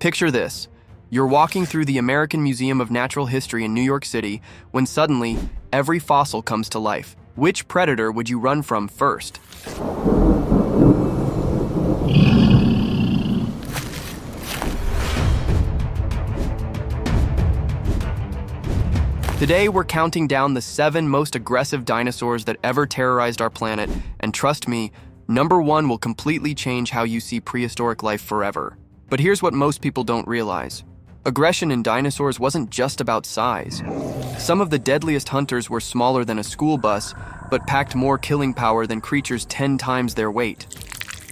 Picture this. You're walking through the American Museum of Natural History in New York City when suddenly every fossil comes to life. Which predator would you run from first? Today, we're counting down the 7 most aggressive dinosaurs that ever terrorized our planet, and trust me, number 1 will completely change how you see prehistoric life forever. But here's what most people don't realize. Aggression in dinosaurs wasn't just about size. Some of the deadliest hunters were smaller than a school bus, but packed more killing power than creatures 10 times their weight.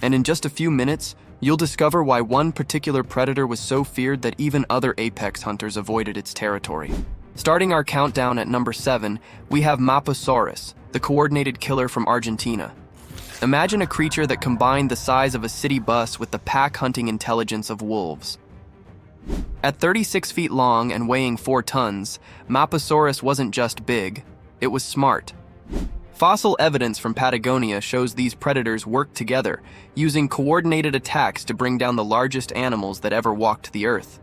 And in just a few minutes, you'll discover why one particular predator was so feared that even other apex hunters avoided its territory. Starting our countdown at number 7, we have Mapusaurus, the coordinated killer from Argentina. Imagine a creature that combined the size of a city bus with the pack-hunting intelligence of wolves. At 36 feet long and weighing 4 tons, Mapusaurus wasn't just big, it was smart. Fossil evidence from Patagonia shows these predators worked together, using coordinated attacks to bring down the largest animals that ever walked the earth.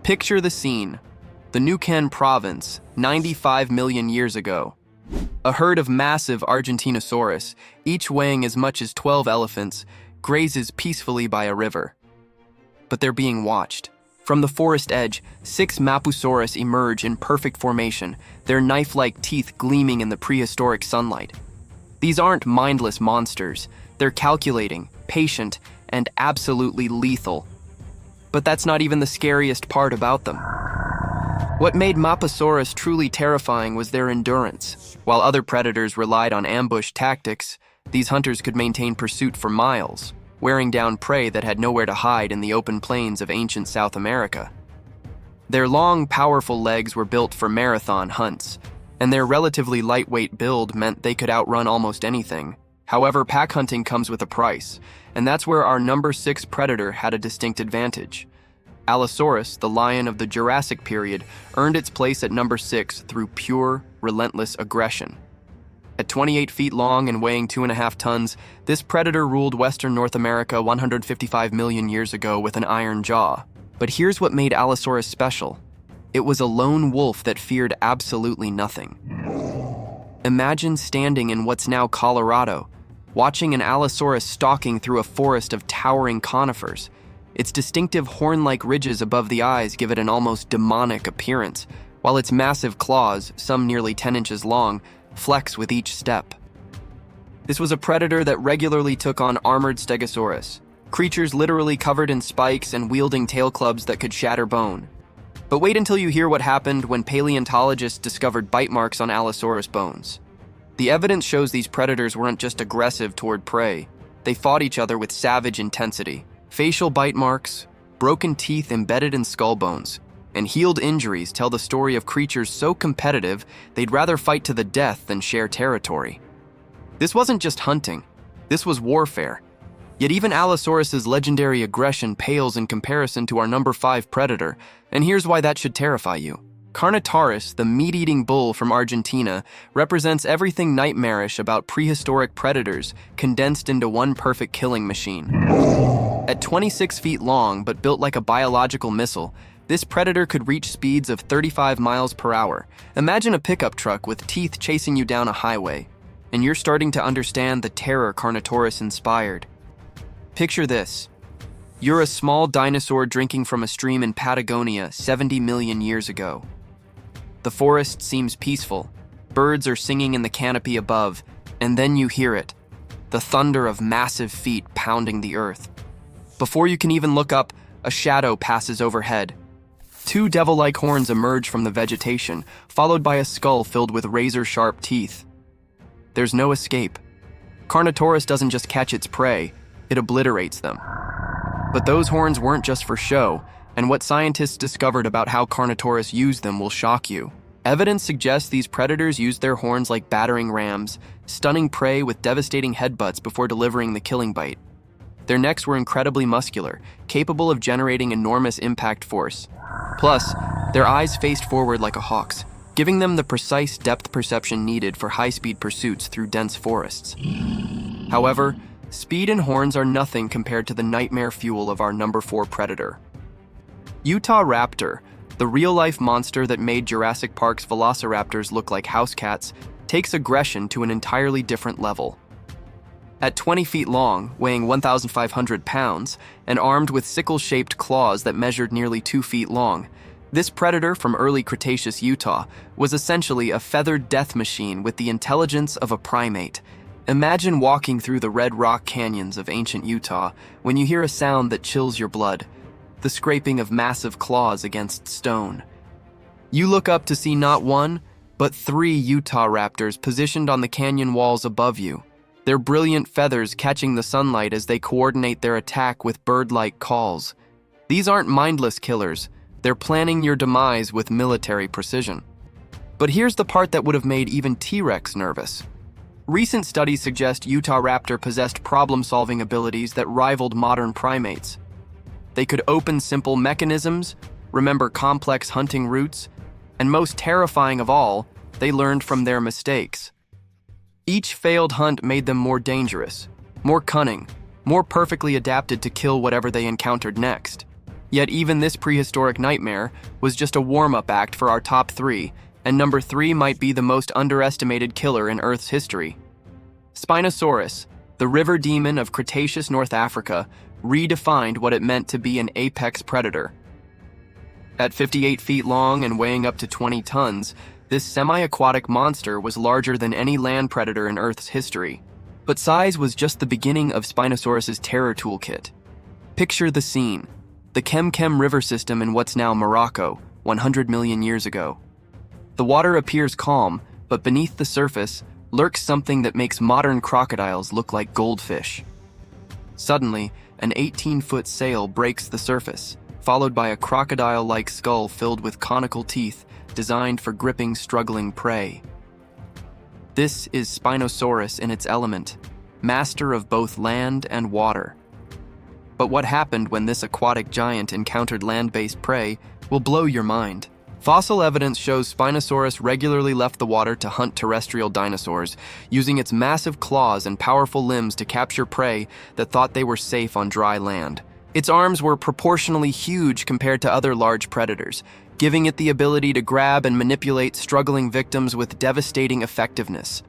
Picture the scene. The Neuquén province, 95 million years ago. A herd of massive Argentinosaurus, each weighing as much as 12 elephants, grazes peacefully by a river. But they're being watched. From the forest edge, 6 Mapusaurus emerge in perfect formation, their knife-like teeth gleaming in the prehistoric sunlight. These aren't mindless monsters. They're calculating, patient, and absolutely lethal. But that's not even the scariest part about them. What made Mapusaurus truly terrifying was their endurance. While other predators relied on ambush tactics, these hunters could maintain pursuit for miles, wearing down prey that had nowhere to hide in the open plains of ancient South America. Their long, powerful legs were built for marathon hunts, and their relatively lightweight build meant they could outrun almost anything. However, pack hunting comes with a price, and that's where our number 6 predator had a distinct advantage. Allosaurus, the lion of the Jurassic period, earned its place at number 6 through pure, relentless aggression. At 28 feet long and weighing 2.5 tons, this predator ruled Western North America 155 million years ago with an iron jaw. But here's what made Allosaurus special. It was a lone wolf that feared absolutely nothing. Imagine standing in what's now Colorado, watching an Allosaurus stalking through a forest of towering conifers. Its distinctive horn-like ridges above the eyes give it an almost demonic appearance, while its massive claws, some nearly 10 inches long, flex with each step. This was a predator that regularly took on armored stegosaurus, creatures literally covered in spikes and wielding tail clubs that could shatter bone. But wait until you hear what happened when paleontologists discovered bite marks on Allosaurus bones. The evidence shows these predators weren't just aggressive toward prey, they fought each other with savage intensity. Facial bite marks, broken teeth embedded in skull bones, and healed injuries tell the story of creatures so competitive they'd rather fight to the death than share territory. This wasn't just hunting, this was warfare. Yet even Allosaurus's legendary aggression pales in comparison to our number 5 predator, and here's why that should terrify you. Carnotaurus, the meat-eating bull from Argentina, represents everything nightmarish about prehistoric predators condensed into one perfect killing machine. At 26 feet long, but built like a biological missile, this predator could reach speeds of 35 miles per hour. Imagine a pickup truck with teeth chasing you down a highway, and you're starting to understand the terror Carnotaurus inspired. Picture this. You're a small dinosaur drinking from a stream in Patagonia 70 million years ago. The forest seems peaceful, birds are singing in the canopy above, and then you hear it, the thunder of massive feet pounding the earth. Before you can even look up, a shadow passes overhead. 2 devil-like horns emerge from the vegetation, followed by a skull filled with razor-sharp teeth. There's no escape. Carnotaurus doesn't just catch its prey, it obliterates them. But those horns weren't just for show, and what scientists discovered about how Carnotaurus used them will shock you. Evidence suggests these predators used their horns like battering rams, stunning prey with devastating headbutts before delivering the killing bite. Their necks were incredibly muscular, capable of generating enormous impact force. Plus, their eyes faced forward like a hawk's, giving them the precise depth perception needed for high-speed pursuits through dense forests. However, speed and horns are nothing compared to the nightmare fuel of our number 4 predator. Utah Raptor, the real-life monster that made Jurassic Park's velociraptors look like house cats, takes aggression to an entirely different level. At 20 feet long, weighing 1,500 pounds, and armed with sickle-shaped claws that measured nearly 2 feet long, this predator from early Cretaceous Utah was essentially a feathered death machine with the intelligence of a primate. Imagine walking through the red rock canyons of ancient Utah when you hear a sound that chills your blood, the scraping of massive claws against stone. You look up to see not one, but 3 Utah raptors positioned on the canyon walls above you, their brilliant feathers catching the sunlight as they coordinate their attack with bird-like calls. These aren't mindless killers. They're planning your demise with military precision. But here's the part that would have made even T-Rex nervous. Recent studies suggest Utah Raptor possessed problem-solving abilities that rivaled modern primates. They could open simple mechanisms, remember complex hunting routes, and most terrifying of all, they learned from their mistakes. Each failed hunt made them more dangerous, more cunning, more perfectly adapted to kill whatever they encountered next. Yet even this prehistoric nightmare was just a warm-up act for our top 3, and number 3 might be the most underestimated killer in Earth's history. Spinosaurus, the river demon of Cretaceous North Africa, redefined what it meant to be an apex predator. At 58 feet long and weighing up to 20 tons, this semi-aquatic monster was larger than any land predator in Earth's history. But size was just the beginning of Spinosaurus's terror toolkit. Picture the scene. The Kem River system in what's now Morocco, 100 million years ago. The water appears calm, but beneath the surface lurks something that makes modern crocodiles look like goldfish. Suddenly, an 18-foot sail breaks the surface, followed by a crocodile-like skull filled with conical teeth designed for gripping struggling prey. This is Spinosaurus in its element, master of both land and water. But what happened when this aquatic giant encountered land-based prey will blow your mind. Fossil evidence shows Spinosaurus regularly left the water to hunt terrestrial dinosaurs, using its massive claws and powerful limbs to capture prey that thought they were safe on dry land. Its arms were proportionally huge compared to other large predators, giving it the ability to grab and manipulate struggling victims with devastating effectiveness.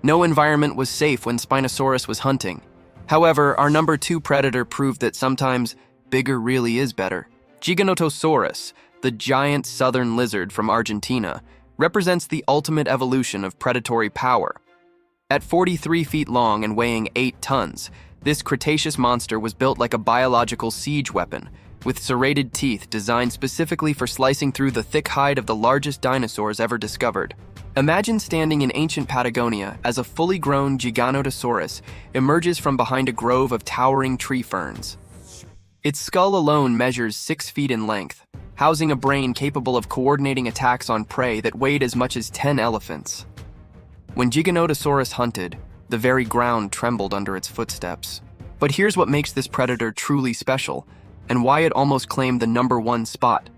No environment was safe when Spinosaurus was hunting. However, our number 2 predator proved that sometimes bigger really is better. Giganotosaurus, the giant southern lizard from Argentina, represents the ultimate evolution of predatory power. At 43 feet long and weighing 8 tons, this Cretaceous monster was built like a biological siege weapon, with serrated teeth designed specifically for slicing through the thick hide of the largest dinosaurs ever discovered. Imagine standing in ancient Patagonia as a fully grown Giganotosaurus emerges from behind a grove of towering tree ferns. Its skull alone measures 6 feet in length, housing a brain capable of coordinating attacks on prey that weighed as much as 10 elephants. When Giganotosaurus hunted, the very ground trembled under its footsteps. But here's what makes this predator truly special, and why it almost claimed the number 1 spot.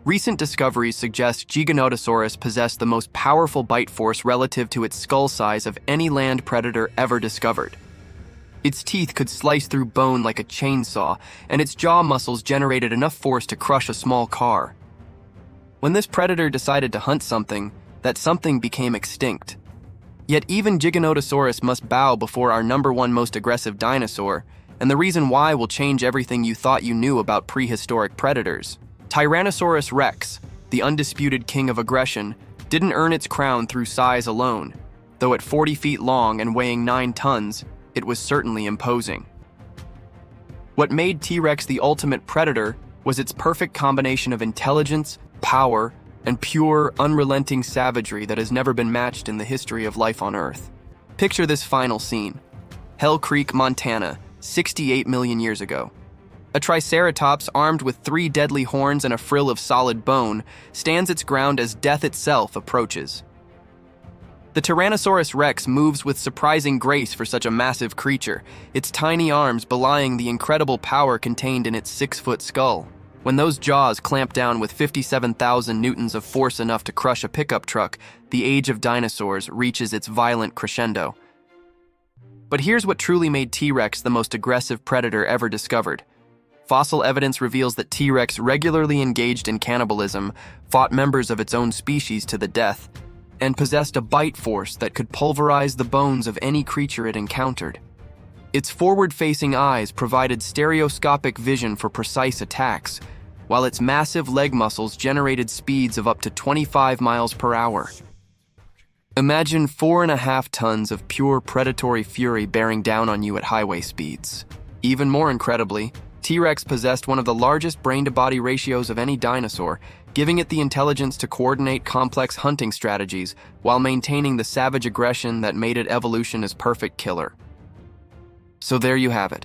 Recent discoveries suggest Giganotosaurus possessed the most powerful bite force relative to its skull size of any land predator ever discovered. Its teeth could slice through bone like a chainsaw, and its jaw muscles generated enough force to crush a small car. When this predator decided to hunt something, that something became extinct. Yet even Giganotosaurus must bow before our number 1 most aggressive dinosaur, and the reason why will change everything you thought you knew about prehistoric predators. Tyrannosaurus Rex, the undisputed king of aggression, didn't earn its crown through size alone, though at 40 feet long and weighing 9 tons, it was certainly imposing. What made T-Rex the ultimate predator was its perfect combination of intelligence, power, and pure, unrelenting savagery that has never been matched in the history of life on Earth. Picture this final scene. Hell Creek, Montana, 68 million years ago. A triceratops armed with 3 deadly horns and a frill of solid bone stands its ground as death itself approaches. The Tyrannosaurus Rex moves with surprising grace for such a massive creature, its tiny arms belying the incredible power contained in its 6-foot skull. When those jaws clamp down with 57,000 newtons of force enough to crush a pickup truck, the age of dinosaurs reaches its violent crescendo. But here's what truly made T-Rex the most aggressive predator ever discovered. Fossil evidence reveals that T-Rex regularly engaged in cannibalism, fought members of its own species to the death, and possessed a bite force that could pulverize the bones of any creature it encountered. Its forward-facing eyes provided stereoscopic vision for precise attacks, while its massive leg muscles generated speeds of up to 25 miles per hour. Imagine 4.5 tons of pure predatory fury bearing down on you at highway speeds. Even more incredibly, T-Rex possessed one of the largest brain-to-body ratios of any dinosaur, giving it the intelligence to coordinate complex hunting strategies while maintaining the savage aggression that made it evolution as perfect killer. So there you have it.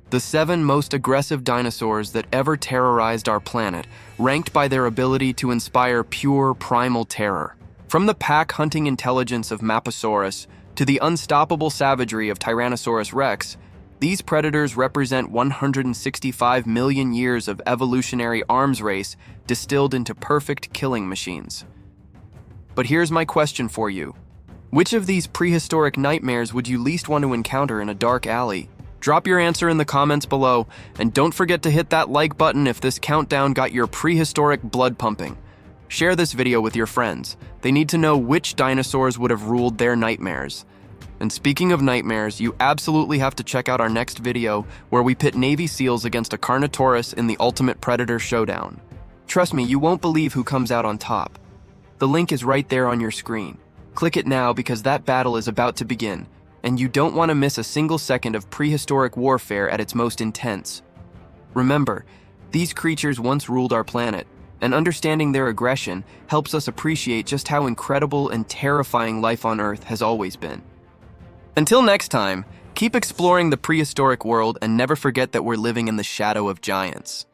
The 7 most aggressive dinosaurs that ever terrorized our planet, ranked by their ability to inspire pure primal terror. From the pack-hunting intelligence of Mapusaurus to the unstoppable savagery of Tyrannosaurus Rex, these predators represent 165 million years of evolutionary arms race distilled into perfect killing machines. But here's my question for you. Which of these prehistoric nightmares would you least want to encounter in a dark alley? Drop your answer in the comments below, and don't forget to hit that like button if this countdown got your prehistoric blood pumping. Share this video with your friends. They need to know which dinosaurs would have ruled their nightmares. And speaking of nightmares, you absolutely have to check out our next video where we pit Navy SEALs against a Carnotaurus in the ultimate predator showdown. Trust me, you won't believe who comes out on top. The link is right there on your screen. Click it now because that battle is about to begin, and you don't want to miss a single second of prehistoric warfare at its most intense. Remember, these creatures once ruled our planet, and understanding their aggression helps us appreciate just how incredible and terrifying life on Earth has always been. Until next time, keep exploring the prehistoric world and never forget that we're living in the shadow of giants.